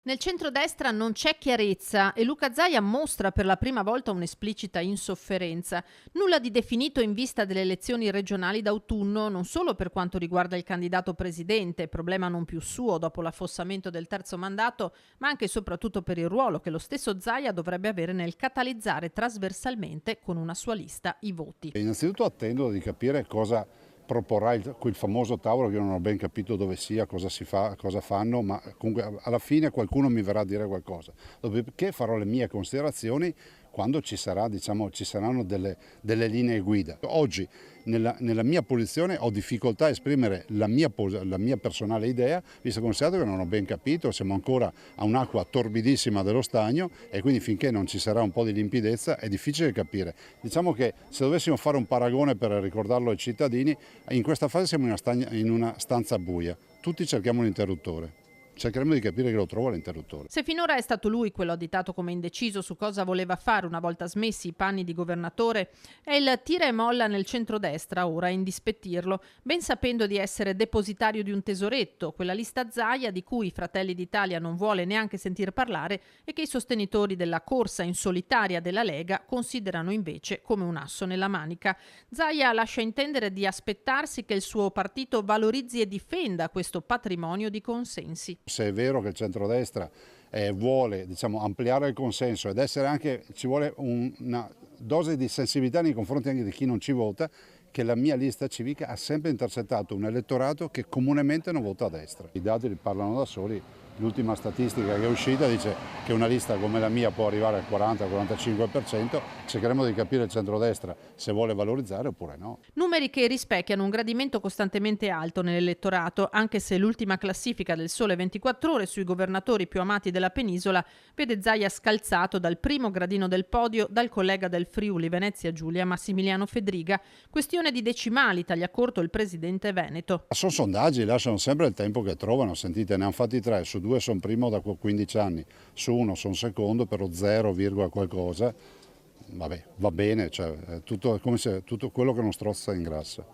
Nel centrodestra non c'è chiarezza e Luca Zaia mostra per la prima volta un'esplicita insofferenza. Nulla di definito in vista delle elezioni regionali d'autunno, non solo per quanto riguarda il candidato presidente, problema non più suo dopo l'affossamento del terzo mandato, ma anche e soprattutto per il ruolo che lo stesso Zaia dovrebbe avere nel catalizzare trasversalmente con una sua lista i voti. Innanzitutto attendo di capire cosa proporrà quel famoso tavolo, che io non ho ben capito dove sia, cosa si fa, cosa fanno, ma comunque alla fine qualcuno mi verrà a dire qualcosa. Dopodiché farò le mie considerazioni quando ci saranno delle linee guida. Oggi nella mia posizione ho difficoltà a esprimere la mia personale idea, visto e considerato che non ho ben capito, siamo ancora a un'acqua torbidissima dello stagno e quindi finché non ci sarà un po' di limpidezza è difficile capire. Diciamo che se dovessimo fare un paragone per ricordarlo ai cittadini, in questa fase siamo in una stanza buia, tutti cerchiamo un interruttore. Cercheremo di capire che lo trovo l'interruttore. Se finora è stato lui quello additato come indeciso su cosa voleva fare una volta smessi i panni di governatore, è il tira e molla nel centrodestra ora a indispettirlo, ben sapendo di essere depositario di un tesoretto, quella lista Zaia di cui Fratelli d'Italia non vuole neanche sentir parlare e che i sostenitori della corsa in solitaria della Lega considerano invece come un asso nella manica. Zaia lascia intendere di aspettarsi che il suo partito valorizzi e difenda questo patrimonio di consensi. Se è vero che il centrodestra vuole ampliare il consenso ed essere anche, ci vuole una dose di sensibilità nei confronti anche di chi non ci vota, che la mia lista civica ha sempre intercettato un elettorato che comunemente non vota a destra. I dati li parlano da soli. L'ultima statistica che è uscita dice che una lista come la mia può arrivare al 40-45%, cercheremo di capire il centrodestra se vuole valorizzare oppure no. Numeri che rispecchiano un gradimento costantemente alto nell'elettorato, anche se l'ultima classifica del Sole 24 Ore sui governatori più amati della penisola vede Zaia scalzato dal primo gradino del podio dal collega del Friuli Venezia Giulia Massimiliano Fedriga. Questione di decimali, taglia corto il presidente veneto. Sono sondaggi, lasciano sempre il tempo che trovano, sentite, ne hanno fatti 3, su 2 sono primo da 15 anni, su 1 sono secondo per lo 0, qualcosa, vabbè, va bene, tutto quello che non strozza ingrassa.